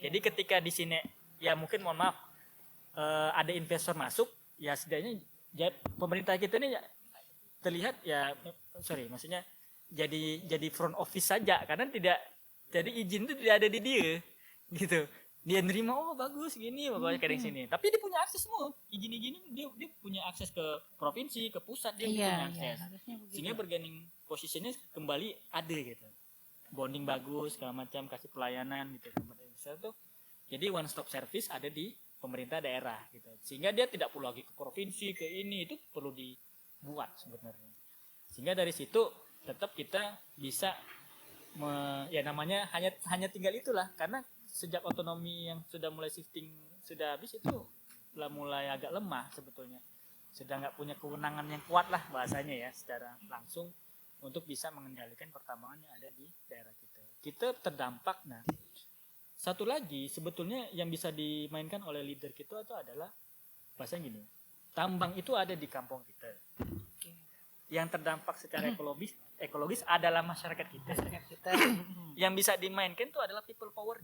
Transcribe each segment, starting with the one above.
Jadi ketika di sini ya mungkin mohon maaf ada investor masuk, ya setidaknya pemerintah kita ini terlihat ya maksudnya jadi front office saja, karena tidak jadi izin itu tidak ada di dia gitu. Dia nerima, oh bagus gini pokoknya kayak sini, tapi dia punya akses semua izin dia punya akses ke provinsi, ke pusat, dia punya akses, sehingga bargaining posisinya kembali ada gitu, bonding bagus segala macam, kasih pelayanan gitu. Tuh jadi one stop service ada di pemerintah daerah gitu, sehingga dia tidak perlu lagi ke provinsi, ke ini, itu perlu dibuat sebenarnya, sehingga dari situ tetap kita bisa ya namanya hanya tinggal itulah, karena sejak otonomi yang sudah mulai shifting sudah habis, itu sudah mulai agak lemah sebetulnya, sudah nggak punya kewenangan yang kuat lah bahasanya ya secara langsung untuk bisa mengendalikan pertambangan yang ada di daerah kita terdampak. Nah, satu lagi sebetulnya yang bisa dimainkan oleh leader kita itu adalah bahasanya gini, tambang itu ada di kampung kita, yang terdampak secara ekologis adalah masyarakat kita. Yang bisa dimainkan itu adalah people power.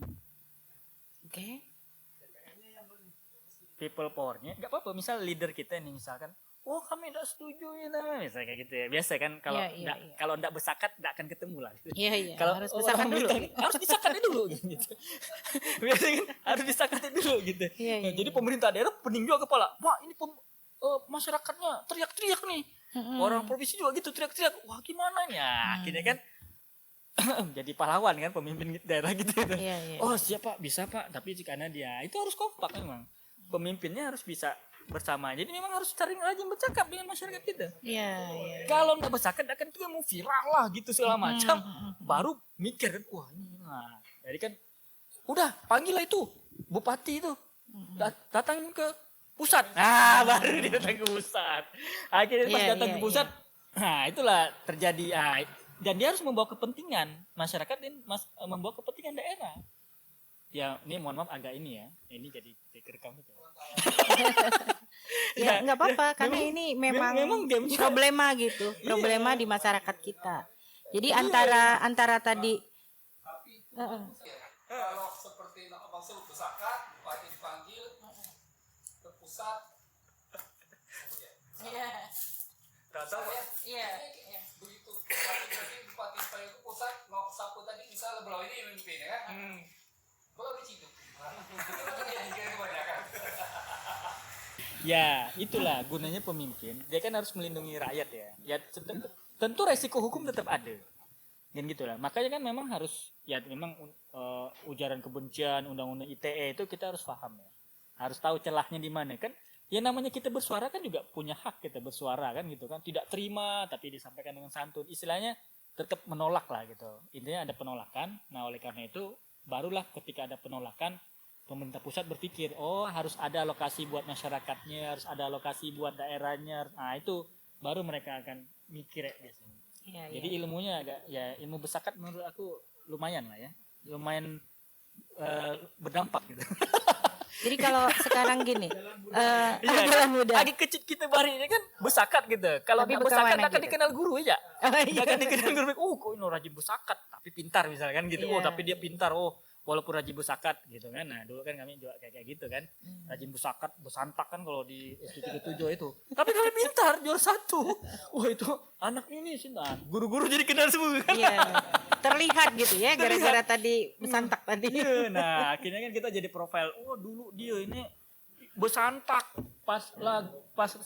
People powernya nggak apa-apa, misal leader kita nih misalkan, oh kami tidak setuju ini, misalnya kayak gitu ya, biasa kan kalau kalau tidak bersakat tidak akan ketemu lah. Kalau harus bersakat dulu, harus disakatnya dulu gitu. Biasanya kan harus disakatnya dulu gitu. Jadi pemerintah daerah pening juga kepala, wah ini masyarakatnya teriak-teriak nih, orang provinsi juga gitu teriak-teriak, wah gimana ya, akhirnya kan jadi pahlawan kan pemimpin daerah gitu. Oh siap Pak, bisa Pak, tapi karena dia itu harus kompak memang, pemimpinnya harus bisa bersama, jadi memang harus sering rajin bercakap dengan masyarakat kita. Kalau nggak bercakap akan itu mau viral lah gitu segala macam, baru mikir kan, wah ini lah, jadi kan udah panggil lah itu bupati itu datang ke pusat, baru dia datang ke pusat, akhirnya pas datang ke pusat, nah itulah terjadi. Dan dia harus membawa kepentingan masyarakat dan membawa kepentingan daerah. Ya ini mohon maaf agak ini ya, ini jadi rekam itu. Ya nggak apa-apa, karena ini memang problema gitu, problema di masyarakat kita. Jadi antara tadi. Kalau seperti Abang sebut bersakat, bupati dipanggil ke pusat. Begitu bupati dipanggil ke pusat, mau sapu tadi misalnya belau ini memimpin ya kan? Belau di situ. Ya itulah gunanya pemimpin, dia kan harus melindungi rakyat ya. Ya tentu resiko hukum tetap ada. Dan gitulah. Makanya kan memang harus ya memang ujaran kebencian, undang-undang ITE itu kita harus paham ya. Harus tahu celahnya di mana kan. Ya namanya kita bersuara kan juga punya hak kita bersuara kan gitu kan. Tidak terima tapi disampaikan dengan santun. Istilahnya tetap menolak lah gitu. Intinya ada penolakan. Nah, oleh karena itu barulah ketika ada penolakan pemerintah pusat berpikir, oh harus ada alokasi buat masyarakatnya, harus ada alokasi buat daerahnya. Nah, itu baru mereka akan mikir ya biasanya. Jadi ilmunya agak ya, ilmu bersakat menurut aku lumayan lah ya, lumayan berdampak gitu. Jadi kalau sekarang gini, lagi kecil kita bari ini kan bersakat gitu. Kalau nggak bersakat akan dikenal guru aja. Akan dikenal guru. Oh kok ini rajin bersakat tapi pintar misalkan gitu. Oh tapi dia pintar. Oh walaupun rajin bersakat gitu kan. Nah dulu kan kami juga kayak gitu kan. Rajin bersakat, bersantak kan kalau di SD 37 itu. Tapi kami pintar, juara 1. Wah itu anak ini sih. Nah, guru-guru jadi kenal semua kan. Terlihat gitu ya, gara-gara tadi bersantak tadi. Nah akhirnya kan kita jadi profil. Oh dulu dia ini bersantak, pas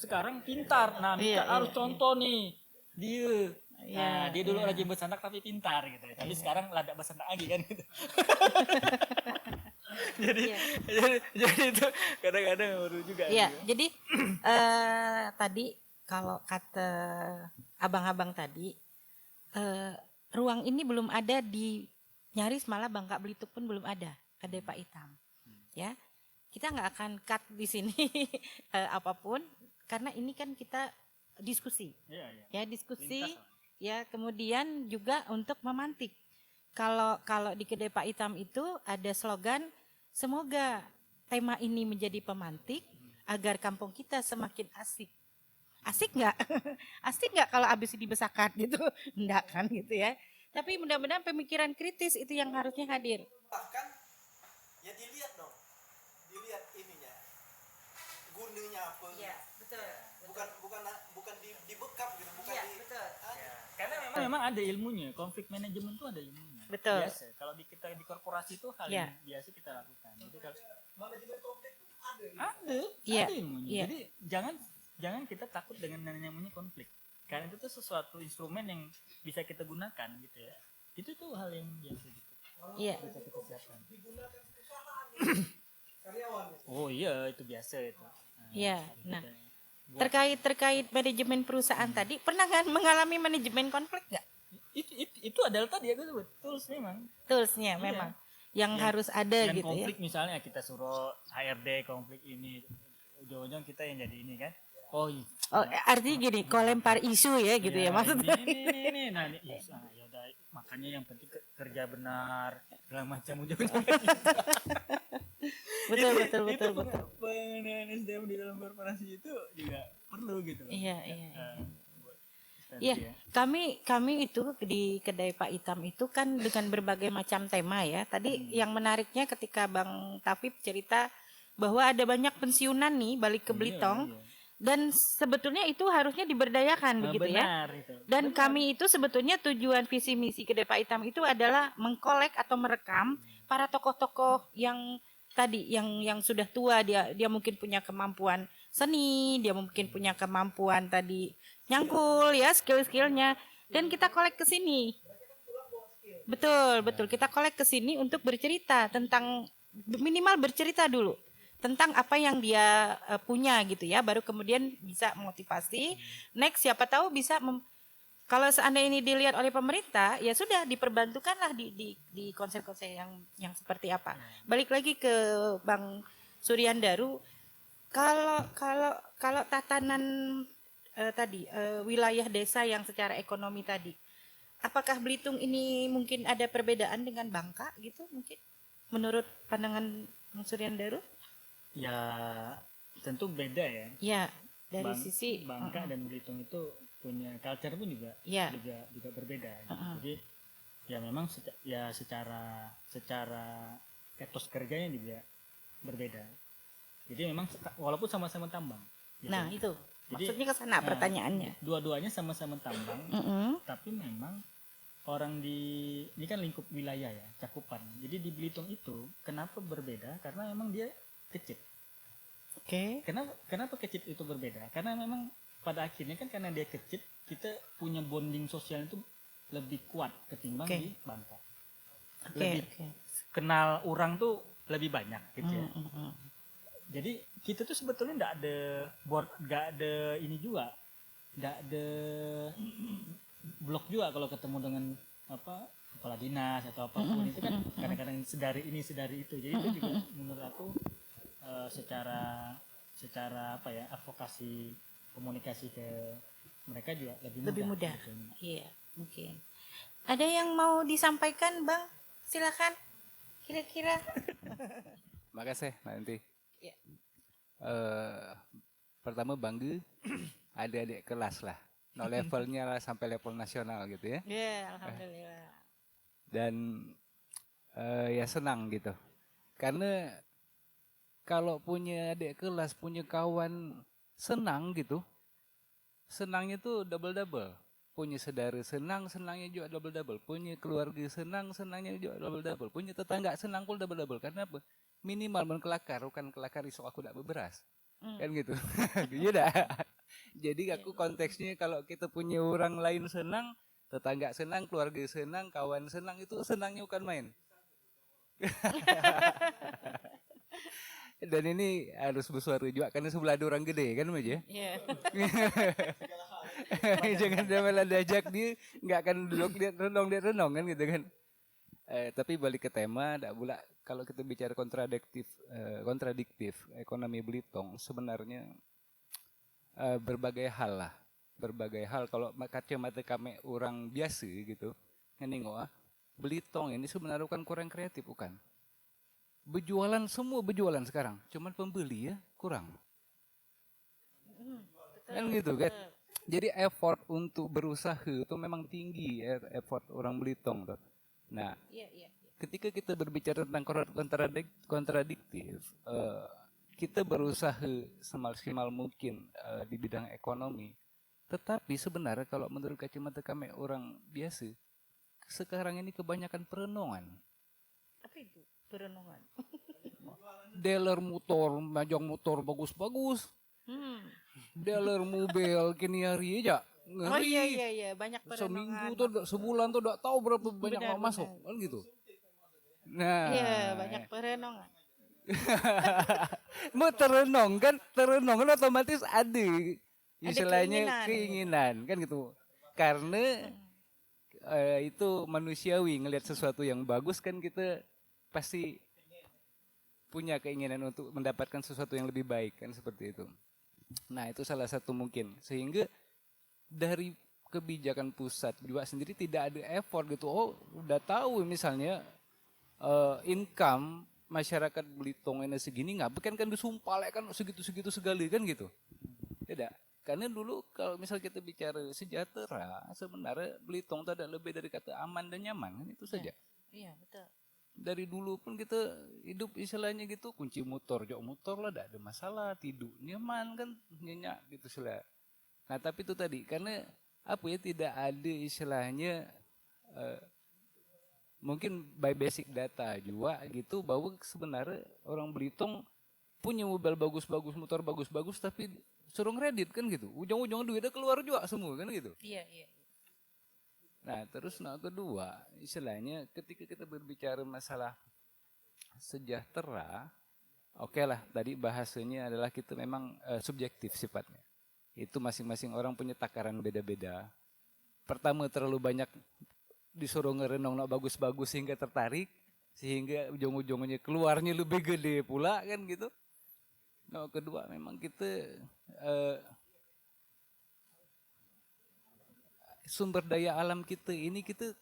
sekarang pintar. Nah kita harus contoh nih dia. Nah, dia dulu rajin bersantak tapi pintar gitu ya. Tapi sekarang lada bersantak lagi kan gitu. jadi itu kadang-kadang baru juga. Iya, jadi tadi kalau kata abang-abang tadi, ruang ini belum ada di nyaris malah Bangka Belitung pun belum ada kedai Pak Itam. Ya, kita nggak akan cut di sini apapun karena ini kan kita diskusi. Ya diskusi. Lintas. Ya, kemudian juga untuk memantik. Kalau di kedai Pak Itam itu ada slogan, semoga tema ini menjadi pemantik agar kampung kita semakin asik. Asik nggak? Asik nggak kalau habis dibesakat gitu? Enggak kan gitu ya. Tapi mudah-mudahan pemikiran kritis itu yang harusnya hadir. Bahkan apa. Iya, betul. Bukan dibekap gitu, bukan Iya, di betul. Karena memang ada ilmunya, konflik manajemen itu ada ilmunya. Betul. Biasa. Kalau kita di korporasi itu hal Iya. yang biasa kita lakukan. Jadi kalau Manajemen konflik itu ada. Iya. ada ilmunya. Iya. Jadi jangan kita takut dengan namanya konflik. Karena itu tuh sesuatu instrumen yang bisa kita gunakan gitu ya. Itu tuh hal yang biasa gitu. Iya. Bisa kita siapkan. Digunakan perusahaan karyawan. Oh iya, itu biasa itu. Iya. harus Nah, kita buat. terkait manajemen perusahaan tadi, pernah kan mengalami manajemen konflik nggak? Itu adalah tadi aku sebut tools memang. Toolsnya memang yang harus ada Dan gitu ya. konflik misalnya kita suruh HRD konflik ini, ujung-ujung kita yang jadi ini kan. Oh iya. Oh, artinya gini, kau lempar isu ya gitu ya maksudnya. Ini. Nah, ya udah, makanya yang penting kerja benar, segala macam ujung-ujung. Betul. Pengenalan SDM di dalam korporasi itu juga perlu gitu loh. Iya. Buat Iya, strategi ya. kami itu di kedai Pak Itam itu kan dengan berbagai macam tema ya. Tadi yang menariknya ketika Bang Tafib cerita bahwa ada banyak pensiunan nih balik ke Belitung. Iya. Dan sebetulnya itu harusnya diberdayakan begitu ya. Benar itu. Dan kami itu sebetulnya tujuan visi misi kedai Pak Itam itu adalah mengkolek atau merekam para tokoh-tokoh yang tadi yang sudah tua, dia mungkin punya kemampuan seni, dia mungkin punya kemampuan tadi nyangkul ya, skill-skillnya, dan kita kolek ke sini. Betul, kita kolek ke sini untuk bercerita tentang, minimal bercerita dulu tentang apa yang dia punya gitu ya, baru kemudian bisa motivasi. Next siapa tahu bisa kalau seandainya ini dilihat oleh pemerintah, ya sudah diperbantukanlah di konser-konser yang seperti apa. Balik lagi ke Bang Suryandaru, kalau tatanan tadi wilayah desa yang secara ekonomi tadi, apakah Belitung ini mungkin ada perbedaan dengan Bangka gitu mungkin menurut pandangan Bang Suryandaru? Ya tentu beda ya. Ya, dari sisi Bangka dan Belitung itu punya culture pun juga ya. juga berbeda. Jadi ya memang secara etos kerjanya juga berbeda. Jadi memang walaupun sama-sama tambang. Gitu. Nah itu Jadi, maksudnya ke sana pertanyaannya. Dua-duanya sama-sama tambang, tapi memang orang ini kan lingkup wilayah ya, cakupan. Jadi di Belitung itu kenapa berbeda? Karena memang dia kecil. Oke. Kenapa kecil itu berbeda? Karena memang pada akhirnya kan karena dia kecil, kita punya bonding sosial itu lebih kuat ketimbang di Bangka. Lebih kenal orang tuh lebih banyak gitu ya. Jadi kita tuh sebetulnya nggak ada ini juga, nggak ada blok juga kalau ketemu dengan kepala dinas atau apapun itu kan kadang-kadang sedari ini sedari itu. Jadi itu juga menurut aku secara advokasi komunikasi ke mereka juga lebih mudah. Gitu. Iya, mungkin. Ada yang mau disampaikan, Bang? Silakan. Kira-kira. Makasih, nanti. Ya. Pertama bangga adik-adik kelas lah. No levelnya lah sampai level nasional gitu ya. Ya, alhamdulillah. Dan ya senang gitu. Karena kalau punya adik kelas, punya kawan senang gitu. Senangnya tuh double-double. Punya saudara senang, senangnya juga double-double. Punya keluarga senang, senangnya juga double-double. Punya tetangga senang pun double-double. Karena apa? Minimal menkelakar, bukan kelakar isok aku tak beberas. Kan gitu. Iya dah. Jadi aku konteksnya kalau kita punya orang lain senang, tetangga senang, keluarga senang, kawan senang, itu senangnya bukan main. Dan ini harus bersuara juga karena sebelah ada orang gede kan Mas ya. Iya. Jangan dia malah diajak dia nggak akan duduk dia renong kan gitu kan. Tapi balik ke tema, tak pula kalau kita bicara kontradiktif ekonomi Belitung sebenarnya berbagai hal lah, berbagai hal. Kalau kacamata kami orang biasa gitu, nengok Belitung ini sebenarnya bukan kurang kreatif bukan. Semua berjualan sekarang, cuman pembeli ya kurang. Kan gitu kan. Jadi effort untuk berusaha itu memang tinggi, effort orang Belitung tuh. Nah, ketika kita berbicara tentang kontradiktif, kita berusaha semaksimal mungkin di bidang ekonomi. Tetapi sebenarnya kalau menurut kacamata kami orang biasa, sekarang ini kebanyakan perenungan. Apa itu perenungan? Dealer motor, majang motor bagus-bagus. Dealer mobil kini hari aja ngeri. Oh iya banyak Seminggu perenungan. tuh, sebulan tuh udah tahu berapa banyak Benar, yang masuk kan gitu. Nah, Iya banyak perenungan. mau terenung kan otomatis ada istilahnya keinginan. keinginan kan gitu. Karena itu manusiawi ngelihat sesuatu yang bagus kan kita pasti punya keinginan untuk mendapatkan sesuatu yang lebih baik kan seperti itu. Nah, itu salah satu mungkin. Sehingga dari kebijakan pusat juga sendiri tidak ada effort gitu. Oh, udah tahu misalnya income masyarakat Belitung ini segini nggak, kan disumpah kan segitu-segitu sekali kan gitu. Tidak. Karena dulu kalau misal kita bicara sejahtera, sebenarnya Belitung itu ada lebih dari kata aman dan nyaman, kan itu saja. Iya betul. Dari dulu pun kita hidup istilahnya gitu, kunci motor, jok motor lah, tidak ada masalah, tidur nyaman kan, nyenyak gitu istilah. Nah tapi itu tadi, karena apa ya, tidak ada istilahnya mungkin by basic data juga gitu, bahwa sebenarnya orang Belitung punya mobil bagus-bagus, motor bagus-bagus, tapi suruh ngredit kan gitu, ujung-ujung duitnya keluar juga semua kan gitu. Iya. Nah terus kedua, istilahnya ketika kita berbicara masalah sejahtera, oke lah tadi bahasanya adalah kita memang subjektif sifatnya. Itu masing-masing orang punya takaran beda-beda. Pertama terlalu banyak disuruh ngerenong nak bagus-bagus sehingga tertarik, sehingga ujung-ujungnya keluarnya lebih gede pula kan gitu. Nah kedua memang kita sumber daya alam kita ini kita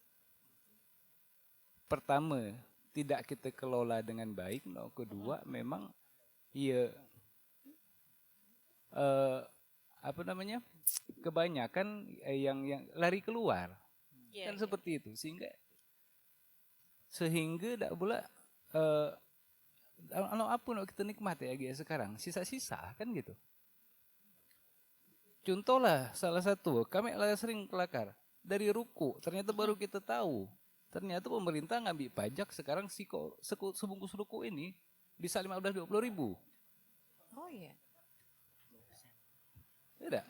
pertama tidak kita kelola dengan baik. Nah kedua memang ya apa namanya, kebanyakan yang lari keluar. Iya, Kan seperti itu, sehingga tidak pula apa kita nikmati ya sekarang sisa-sisa kan gitu. Contoh lah salah satu, kami sering kelakar dari ruko, ternyata baru kita tahu ternyata pemerintah ngambil pajak sekarang sebungkus ruko ini bisa 15-20 ribu. Oh iya. Tidak.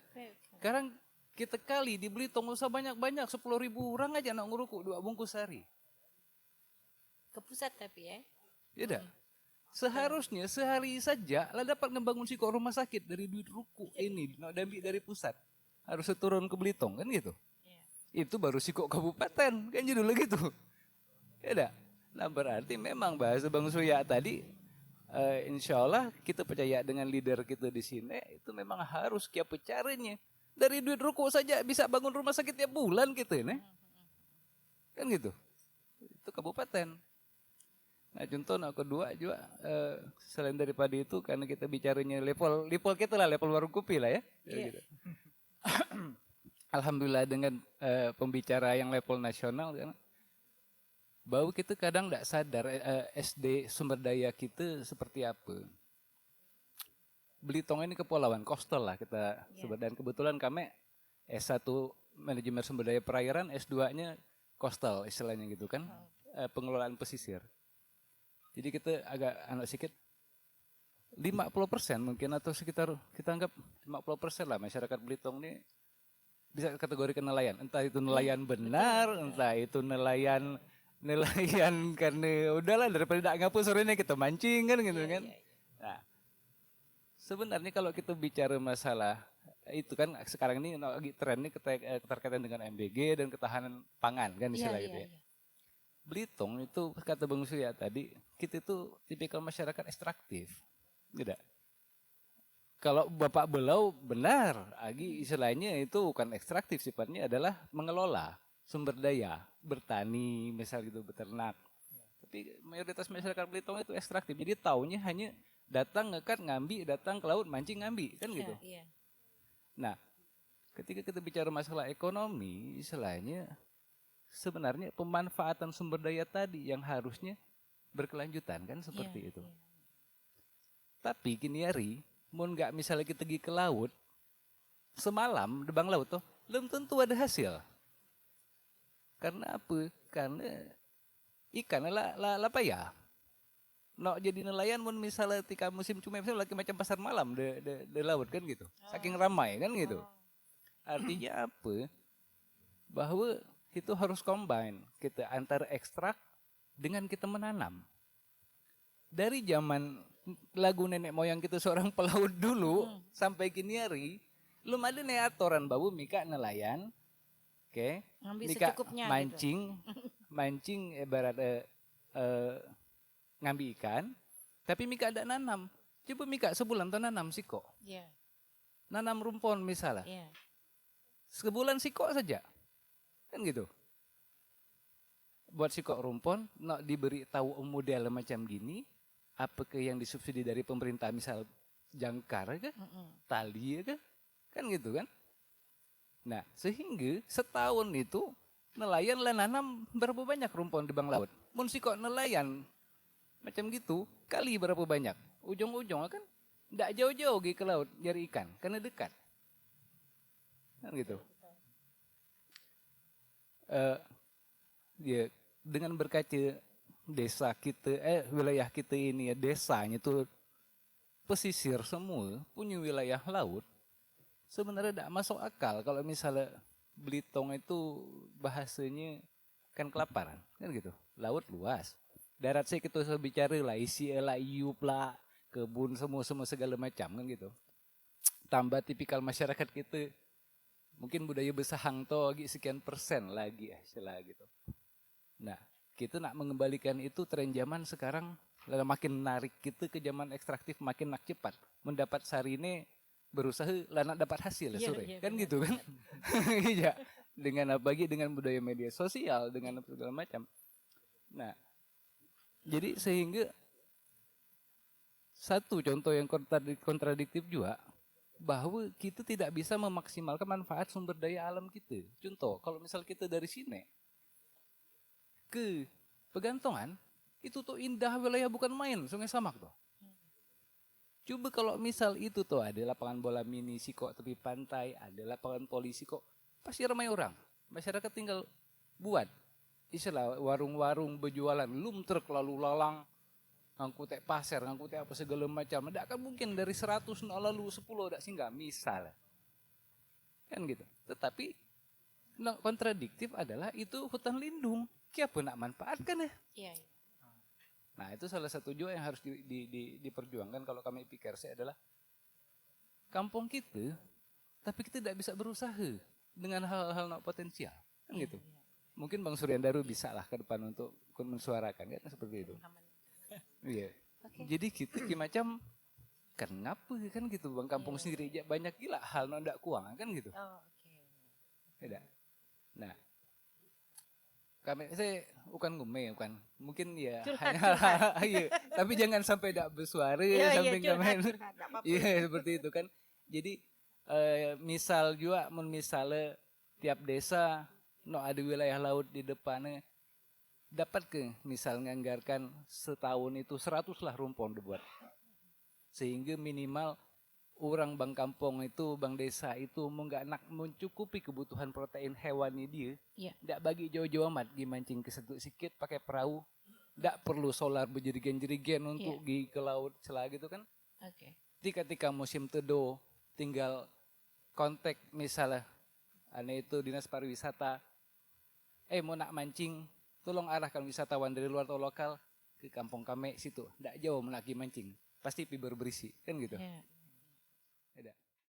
Sekarang kita kali di Belitung usah banyak-banyak 10 ribu orang aja nak ngerukuk 2 bungkus sehari. Ke pusat tapi ya. Tidak. Seharusnya sehari saja lah dapat ngebangun rumah sakit dari duit ruku ini, nak dambi dari pusat. Harus turun ke Belitung kan gitu. Itu baru kabupaten kan judulnya gitu. Tidak. Nah berarti memang bahasa Bang Surya tadi, insya Allah kita percaya dengan leader kita di sini, itu memang harus kiapa caranya. Dari duit ruko saja bisa bangun rumah sakit tiap bulan gitu ini. Kan gitu. Itu kabupaten. Nah contoh kedua juga selain daripada itu, karena kita bicaranya level kita lah, level warung kopi lah ya. Gitu. Alhamdulillah dengan pembicara yang level nasional kan, bahwa kita kadang tidak sadar SD sumber daya kita seperti apa. Belitung ini kepulauan, coastal lah kita sebut, dan kebetulan kami S1 manajemen sumber daya perairan, S2-nya coastal istilahnya gitu kan, pengelolaan pesisir. Jadi kita agak sedikit 50% mungkin, atau sekitar kita anggap 50% lah masyarakat Belitung ini bisa kategorikan nelayan. Entah itu nelayan benar, entah itu nelayan karena udahlah daripada tidak ngapus sorenya kita mancing kan gitu kan. Nah, sebenarnya kalau kita bicara masalah itu kan sekarang ini lagi tren ini keterkaitan dengan MBG dan ketahanan pangan kan istilah gitu ya. Belitung itu kata Bang Surya tadi, kita itu tipikal masyarakat ekstraktif. Tidak. Kalau Bapak Belau benar, Agi istilahnya itu bukan ekstraktif, sifatnya adalah mengelola sumber daya, bertani, misal gitu, beternak. Tapi mayoritas masyarakat Belitung itu ekstraktif. Jadi taunya hanya datang ngekat ngambil, datang ke laut mancing ngambil, kan gitu. Iya. Nah, ketika kita bicara masalah ekonomi, istilahnya sebenarnya pemanfaatan sumber daya tadi yang harusnya berkelanjutan kan seperti itu. Tapi kini hari, mun nggak misalnya kita pergi ke laut, semalam di bang laut tuh, belum tentu ada hasil. Karena apa? Karena ikan lah apa ya? Nok jadi nelayan mun misalnya ketika musim cuma misalnya lagi macam pasar malam di laut kan gitu. Saking ramai kan gitu. Artinya apa? Bahwa itu harus combine kita antara ekstrak dengan kita menanam. Dari zaman lagu nenek moyang kita seorang pelaut dulu sampai kini hari, belum ada aturan bahwa mika nelayan, oke, Ngambil mika secukupnya mancing ibarat ngambil ikan, tapi mika ada nanam. Coba mika sebulan tuh nanam siko, Iya, nanam rumpon misalnya, iya. sebulan siko saja, kan gitu. Buat siko rumpon, nak diberi tahu model macam gini, apakah yang disubsidi dari pemerintah misal jangkar ke, tali ke, kan gitu kan. Nah sehingga setahun itu nelayan lah nanam berapa banyak rumpon di bang laut. Mun siko nelayan macam gitu, kali berapa banyak. Ujung-ujungnya kan tidak jauh-jauh ke laut nyari ikan, karena dekat. Kan gitu. Ya, dengan berkaca desa kita, wilayah kita ini ya, desanya tuh pesisir semua, punya wilayah laut, sebenarnya tidak masuk akal kalau misalnya Belitung itu bahasanya kan kelaparan, kan gitu. Laut luas, darat saya kita bisa bicara lah, isi lah, iup lah, kebun semua segala macam kan gitu. Tambah tipikal masyarakat kita, mungkin budaya besahang toh sekian persen lagi istilah gitu. Nah, kita nak mengembalikan itu tren zaman sekarang makin narik kita ke zaman ekstraktif makin nak cepat. Mendapat sarine berusaha lah nak dapat hasil sore. Kan benar, gitu kan? Iya. Dengan apa lagi dengan budaya media sosial dengan segala macam. Nah, jadi sehingga satu contoh yang kontradiktif juga bahwa kita tidak bisa memaksimalkan manfaat sumber daya alam kita. Contoh, kalau misal kita dari sini ke Pegantongan, itu tuh indah wilayah bukan main, Sungai Samak tuh. Coba kalau misal itu tuh ada lapangan bola mini siko tepi pantai, ada lapangan polisi kok, pasti ramai orang. Masyarakat tinggal buat istilah warung-warung berjualan, lum truk lalu lalang, ngangkut pasir, ngangkut apa segala macam. Tidak akan mungkin dari 100 lalu 10 tidak singgah, misal. Kan gitu. Tetapi kontradiktif adalah itu hutan lindung. Siapa nak manfaatkan ya? Iya. Nah itu salah satu juga yang harus diperjuangkan kalau kami pikir saya adalah kampung kita, tapi kita tidak bisa berusaha dengan hal-hal nak potensial, kan gitu. Mungkin Bang Suryandaru bisa lah ke depan untuk mensuarakan kan seperti itu. Iya. Jadi kita macam kenapa kan gitu Bang kampung sendiri aja banyak gila hal nak ndak kuang kan gitu. Oh, oke. Tidak. Nah, kami saya bukan ngume bukan mungkin ya iya tapi jangan sampai tidak bersuara sampai iya seperti itu kan jadi misal juga misalnya tiap desa no ada wilayah laut di depannya dapat ke misal nganggarkan setahun itu 100 lah rumpon dibuat sehingga minimal orang bang kampung itu, bang desa itu mau nggak nak mencukupi kebutuhan protein hewani dia, nggak bagi jauh-jauh amat, gimancing ke sedikit pakai perahu, nggak perlu solar berjerigen-jerigen untuk pergi ke laut celah gitu kan. Ketika musim teduh, tinggal kontak misalnya, aneh itu dinas pariwisata, mau nak mancing, tolong arahkan wisatawan dari luar atau lokal ke kampung kami situ, nggak jauh menaki mancing, pasti piber berisi kan gitu. Ada.